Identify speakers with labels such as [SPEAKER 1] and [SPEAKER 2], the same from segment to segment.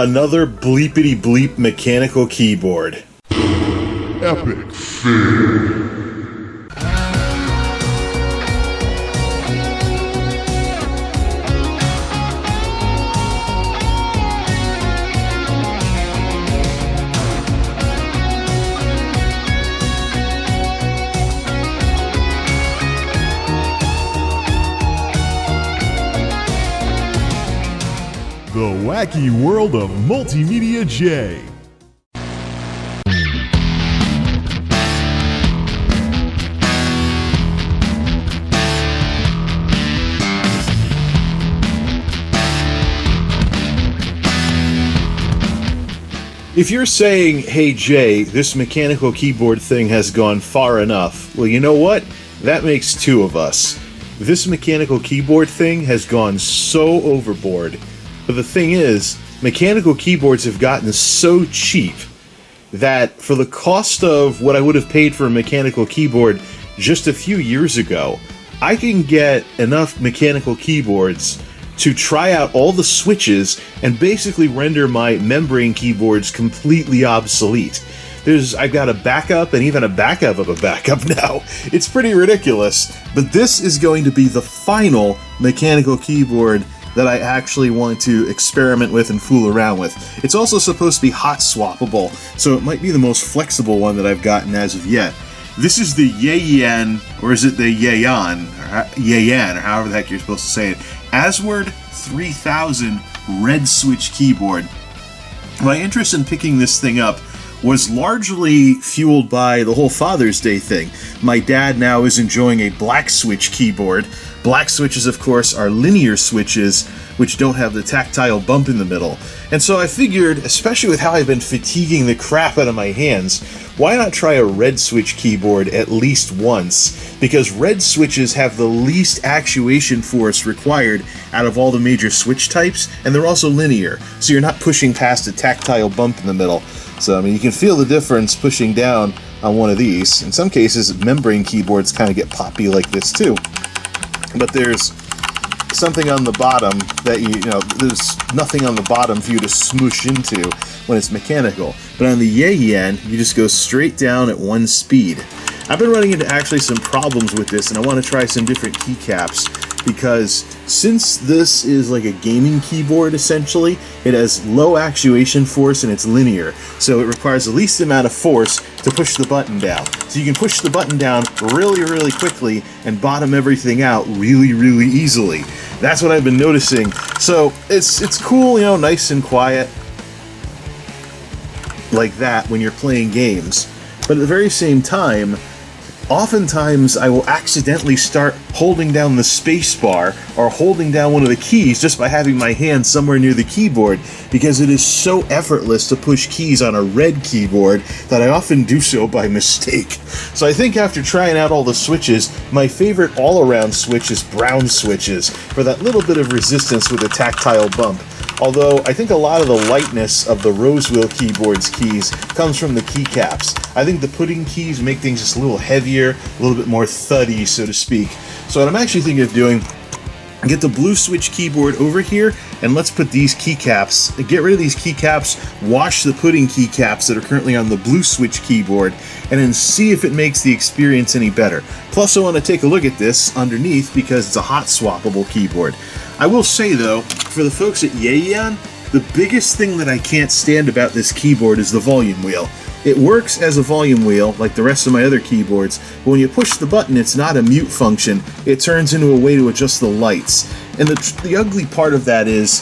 [SPEAKER 1] Another bleepity bleep mechanical keyboard.
[SPEAKER 2] Epic fail.
[SPEAKER 3] The wacky world of MultimediaJay.
[SPEAKER 1] If you're saying, hey Jay, this mechanical keyboard thing has gone far enough, well, you know what? That makes two of us. This mechanical keyboard thing has gone so overboard. But the thing is, mechanical keyboards have gotten so cheap that for the cost of what I would have paid for a mechanical keyboard just a few years ago, I can get enough mechanical keyboards to try out all the switches and basically render my membrane keyboards completely obsolete. I've got a backup and even a backup of a backup now. It's pretty ridiculous, but this is going to be the final mechanical keyboard that I actually want to experiment with and fool around with. It's also supposed to be hot swappable, so it might be the most flexible one that I've gotten as of yet. This is the Yeyian, or is it the Yeyian, or however the heck you're supposed to say it, Asward 3000 red switch keyboard. My interest in picking this thing up was largely fueled by the whole Father's Day thing. My dad now is enjoying a black switch keyboard. Black switches, of course, are linear switches, which don't have the tactile bump in the middle. And so I figured, especially with how I've been fatiguing the crap out of my hands, why not try a red switch keyboard at least once? Because red switches have the least actuation force required out of all the major switch types, and they're also linear, so you're not pushing past a tactile bump in the middle. So, I mean, you can feel the difference pushing down on one of these. In some cases, membrane keyboards kind of get poppy like this too. But there's something on the bottom that there's nothing on the bottom for you to smoosh into when it's mechanical. But on the Yeyian, you just go straight down at one speed. I've been running into actually some problems with this, and I want to try some different keycaps, because since this is like a gaming keyboard essentially, it has low actuation force and it's linear, so it requires the least amount of force to push the button down. So you can push the button down really, really quickly and bottom everything out really, really easily. That's what I've been noticing. So it's cool, nice and quiet like that when you're playing games. But at the very same time, oftentimes I will accidentally start holding down the space bar or holding down one of the keys just by having my hand somewhere near the keyboard, because it is so effortless to push keys on a red keyboard that I often do so by mistake. So I think after trying out all the switches, my favorite all-around switch is brown switches, for that little bit of resistance with a tactile bump. Although, I think a lot of the lightness of the Rosewheel keyboard's keys comes from the keycaps. I think the pudding keys make things just a little heavier, a little bit more thuddy, so to speak. So what I'm actually thinking of doing, get the blue switch keyboard over here, and let's put these keycaps, get rid of these keycaps, wash the pudding keycaps that are currently on the blue switch keyboard, and then see if it makes the experience any better. Plus, I want to take a look at this underneath because it's a hot swappable keyboard. I will say though, for the folks at Yeyian, the biggest thing that I can't stand about this keyboard is the volume wheel. It works as a volume wheel like the rest of my other keyboards, but when you push the button, it's not a mute function. It turns into a way to adjust the lights. And the ugly part of that is,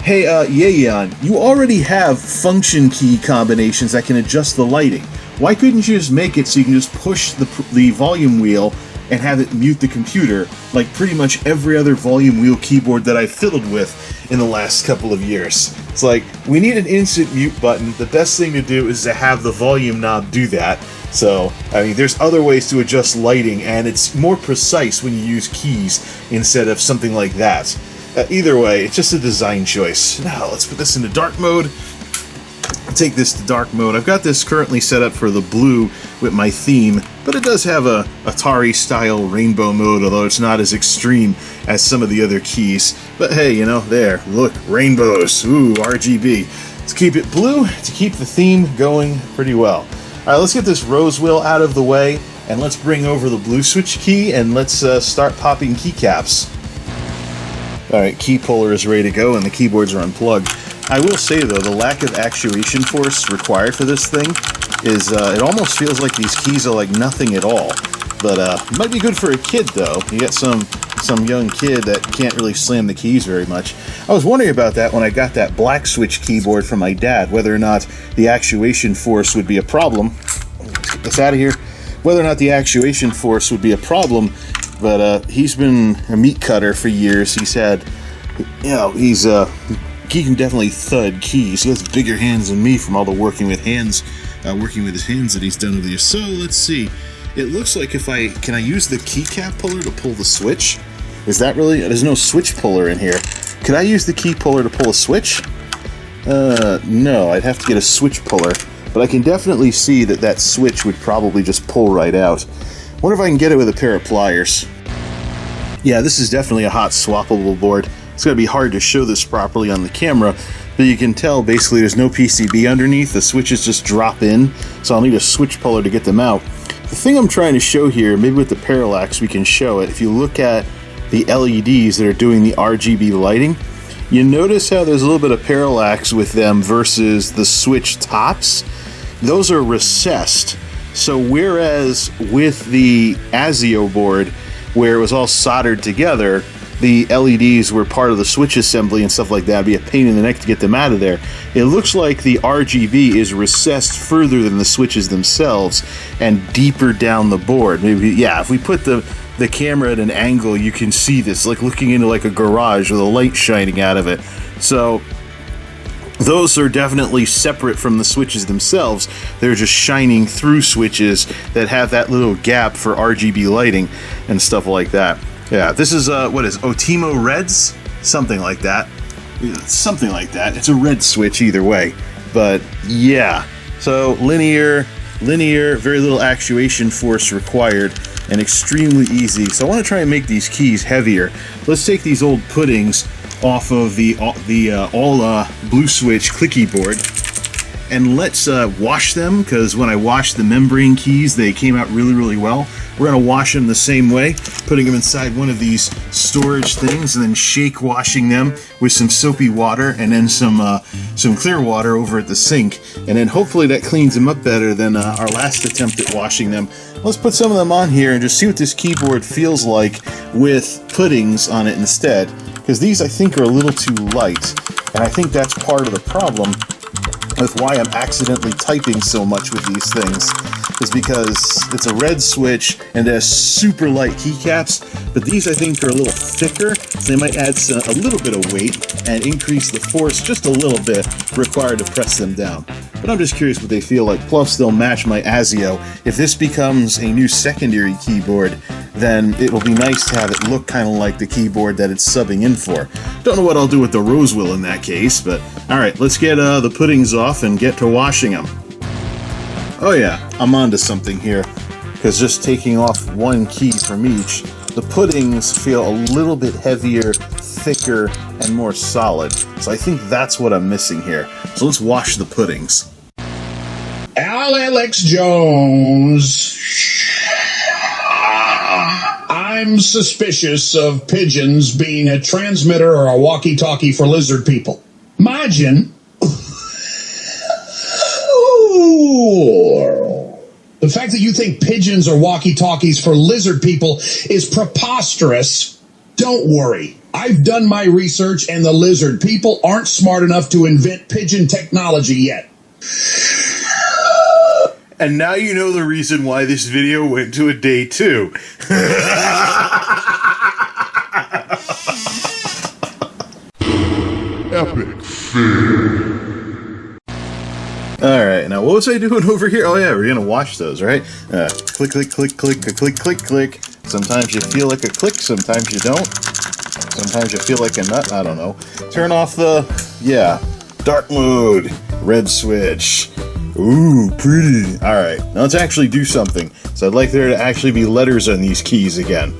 [SPEAKER 1] hey, Yeyian, you already have function key combinations that can adjust the lighting. Why couldn't you just make it so you can just push the volume wheel and have it mute the computer like pretty much every other volume wheel keyboard that I've fiddled with in the last couple of years? It's like, we need an instant mute button. The best thing to do is to have the volume knob do that. So, I mean, there's other ways to adjust lighting, and it's more precise when you use keys instead of something like that. Either way, it's just a design choice. Now, let's put this into dark mode. Take this to dark mode. I've got this currently set up for the blue with my theme, but it does have a Atari style rainbow mode, although it's not as extreme as some of the other keys. But hey, there, look, rainbows, ooh, RGB. Let's keep it blue to keep the theme going pretty well. All right, let's get this rose wheel out of the way, and let's bring over the blue switch key, and let's start popping keycaps. All right, key puller is ready to go, and the keyboards are unplugged. I will say, though, the lack of actuation force required for this thing is, it almost feels like these keys are like nothing at all. But it might be good for a kid, though. You get some young kid that can't really slam the keys very much. I was wondering about that when I got that black switch keyboard from my dad, whether or not the actuation force would be a problem. Let's get this out of here. Whether or not the actuation force would be a problem, but he's been a meat cutter for years. He's had, you know, he can definitely thud keys. He has bigger hands than me from all the working with his hands that he's done over the years. So let's see. It looks like can I use the keycap puller to pull the switch? Is that really? There's no switch puller in here. Could I use the key puller to pull a switch? No, I'd have to get a switch puller. But I can definitely see that switch would probably just pull right out. Wonder if I can get it with a pair of pliers. Yeah, this is definitely a hot swappable board. It's going to be hard to show this properly on the camera, but you can tell basically there's no PCB underneath. The switches just drop in, so I'll need a switch puller to get them out. The thing I'm trying to show here, maybe with the parallax we can show it. If you look at the LEDs that are doing the RGB lighting, you notice how there's a little bit of parallax with them versus the switch tops. Those are recessed. So whereas with the ASIO board, where it was all soldered together, the LEDs were part of the switch assembly and stuff like that. It'd be a pain in the neck to get them out of there. It looks like the RGB is recessed further than the switches themselves and deeper down the board. Maybe, yeah, if we put the camera at an angle, you can see this, like looking into like a garage with a light shining out of it. So those are definitely separate from the switches themselves. They're just shining through switches that have that little gap for RGB lighting and stuff like that. Yeah, this is, what is Otimo Reds? Something like that. Something like that. It's a red switch either way. But, yeah. So, linear, very little actuation force required, and extremely easy. So I want to try and make these keys heavier. Let's take these old puddings off of the blue switch clicky board, and let's wash them, because when I washed the membrane keys, they came out really, really well. We're going to wash them the same way, putting them inside one of these storage things, and then shake washing them with some soapy water, and then some clear water over at the sink, and then hopefully that cleans them up better than our last attempt at washing them. Let's put some of them on here and just see what this keyboard feels like with puddings on it instead, because these I think are a little too light, and I think that's part of the problem with why I'm accidentally typing so much with these things, is because it's a red switch and it has super light keycaps, but these I think are a little thicker, so they might add a little bit of weight and increase the force just a little bit required to press them down. But I'm just curious what they feel like, plus they'll match my ASIO. If this becomes a new secondary keyboard, then it will be nice to have it look kind of like the keyboard that it's subbing in for. Don't know what I'll do with the rose wheel in that case, but alright, let's get the puddings off and get to washing them. Oh yeah, I'm onto something here, because just taking off one key from each, the puddings feel a little bit heavier, thicker, and more solid. So I think that's what I'm missing here. So let's wash the puddings.
[SPEAKER 4] Alex Jones. I'm suspicious of pigeons being a transmitter or a walkie-talkie for lizard people. Imagine. The fact that you think pigeons are walkie-talkies for lizard people is preposterous. Don't worry. I've done my research, and the lizard people aren't smart enough to invent pigeon technology yet.
[SPEAKER 1] And now you know the reason why this video went to a day 2.
[SPEAKER 2] Epic fail.
[SPEAKER 1] Alright, now what was I doing over here? Oh yeah, we're gonna wash those, right? Click, click, click, click, click, click, click. Sometimes you feel like a click, sometimes you don't. Sometimes you feel like a nut, I don't know. Turn off the, dark mode, red switch. Ooh, pretty. Alright, now let's actually do something. So I'd like there to actually be letters on these keys again.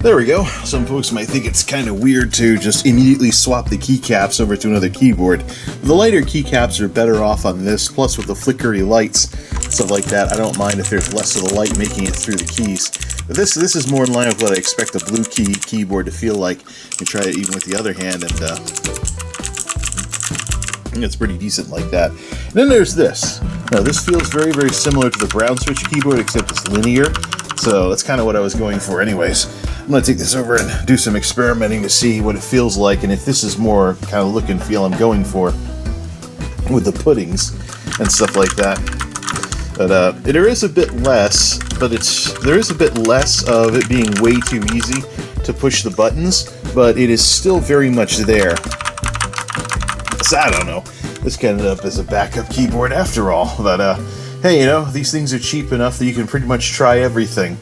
[SPEAKER 1] There we go. Some folks might think it's kind of weird to just immediately swap the keycaps over to another keyboard. The lighter keycaps are better off on this, plus with the flickery lights, stuff like that, I don't mind if there's less of the light making it through the keys. But this is more in line with what I expect a blue keyboard to feel like. You try it even with the other hand, and it's pretty decent like that. And then there's this. Now this feels very, very similar to the brown switch keyboard, except it's linear. So that's kind of what I was going for anyways. I'm going to take this over and do some experimenting to see what it feels like, and if this is more kind of look and feel I'm going for with the puddings and stuff like that. But there is a bit less, but there is a bit less of it being way too easy to push the buttons, but it is still very much there. So I don't know. This can end up as a backup keyboard after all. But hey, you know, these things are cheap enough that you can pretty much try everything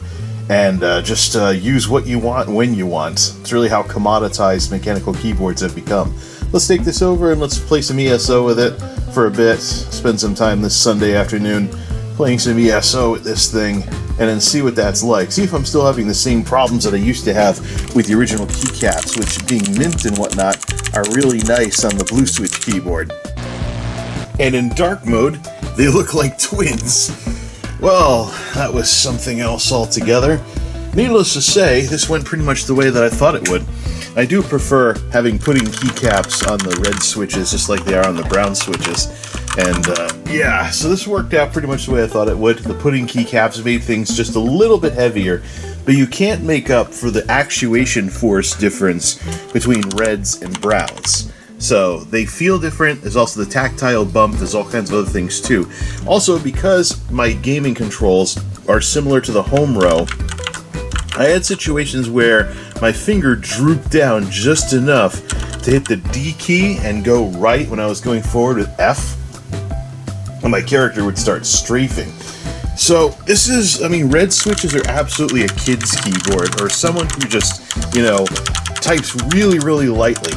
[SPEAKER 1] and just use what you want when you want. It's really how commoditized mechanical keyboards have become. Let's take this over and let's play some ESO with it for a bit. Spend some time this Sunday afternoon playing some ESO with this thing, and then see what that's like. See if I'm still having the same problems that I used to have with the original keycaps, which, being mint and whatnot, are really nice on the blue switch keyboard. And in dark mode, they look like twins. Well, that was something else altogether. Needless to say, this went pretty much the way that I thought it would. I do prefer having pudding keycaps on the red switches just like they are on the brown switches. And yeah, so this worked out pretty much the way I thought it would. The pudding keycaps made things just a little bit heavier, but you can't make up for the actuation force difference between reds and browns. So they feel different. There's also the tactile bump. There's all kinds of other things too. Also, because my gaming controls are similar to the home row, I had situations where my finger drooped down just enough to hit the D key and go right when I was going forward with F, and my character would start strafing. So this is, I mean, red switches are absolutely a kid's keyboard, or someone who just, you know, types really, really lightly,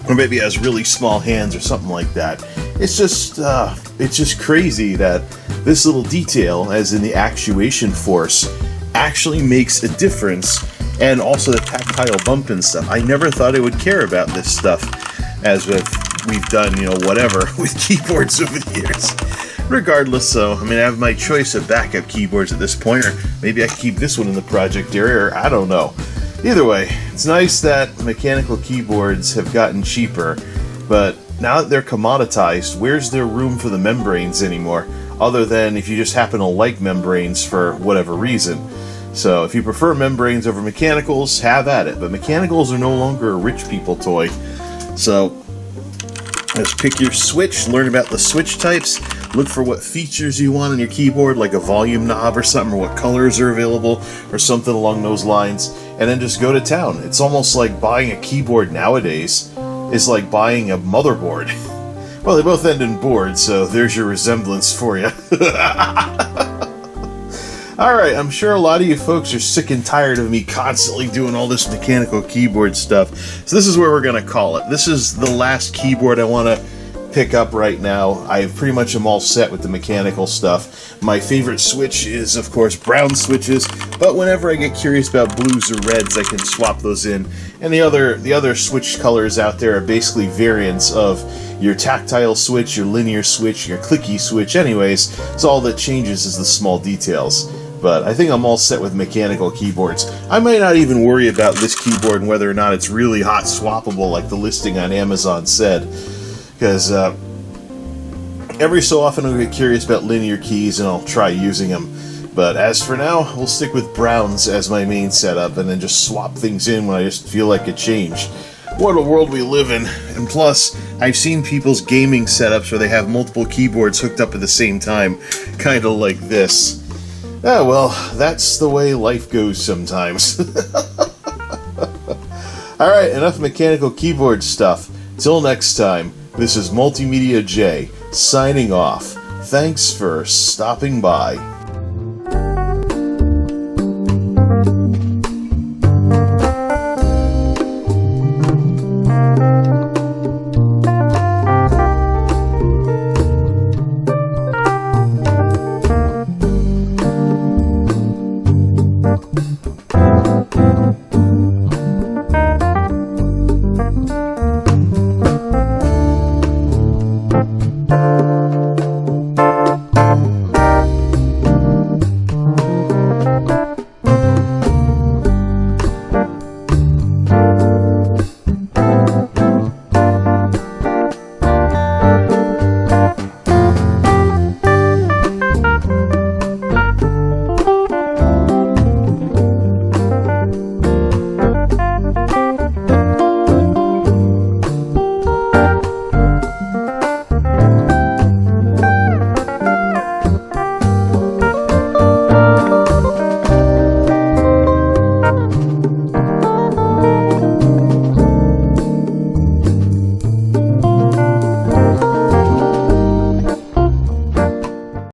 [SPEAKER 1] or maybe has really small hands or something like that. It's just crazy that this little detail, as in the actuation force, actually makes a difference, and also the tactile bump and stuff. I never thought I would care about this stuff, as we've done, you know, whatever with keyboards over the years. Regardless, though, I mean, I have my choice of backup keyboards at this point, or maybe I can keep this one in the project area, or I don't know. Either way, it's nice that mechanical keyboards have gotten cheaper, but now that they're commoditized, where's there room for the membranes anymore, other than if you just happen to like membranes for whatever reason. So if you prefer membranes over mechanicals, have at it, but mechanicals are no longer a rich people toy. So just pick your switch, learn about the switch types, look for what features you want on your keyboard, like a volume knob or something, or what colors are available, or something along those lines, and then just go to town. It's almost like buying a keyboard nowadays is like buying a motherboard. Well, they both end in board, so there's your resemblance for you. Alright, I'm sure a lot of you folks are sick and tired of me constantly doing all this mechanical keyboard stuff, so this is where we're going to call it. This is the last keyboard I want to pick up right now. I pretty much am all set with the mechanical stuff. My favorite switch is, of course, brown switches, but whenever I get curious about blues or reds, I can swap those in. And the other switch colors out there are basically variants of your tactile switch, your linear switch, your clicky switch anyways, so all that changes is the small details. But I think I'm all set with mechanical keyboards. I might not even worry about this keyboard and whether or not it's really hot swappable like the listing on Amazon said, because every so often I'll get curious about linear keys and I'll try using them. But as for now, we'll stick with browns as my main setup and then just swap things in when I just feel like a change. What a world we live in. And plus, I've seen people's gaming setups where they have multiple keyboards hooked up at the same time, kind of like this. Ah, well, that's the way life goes sometimes. Alright, enough mechanical keyboard stuff. Till next time, this is MultimediaJay, signing off. Thanks for stopping by.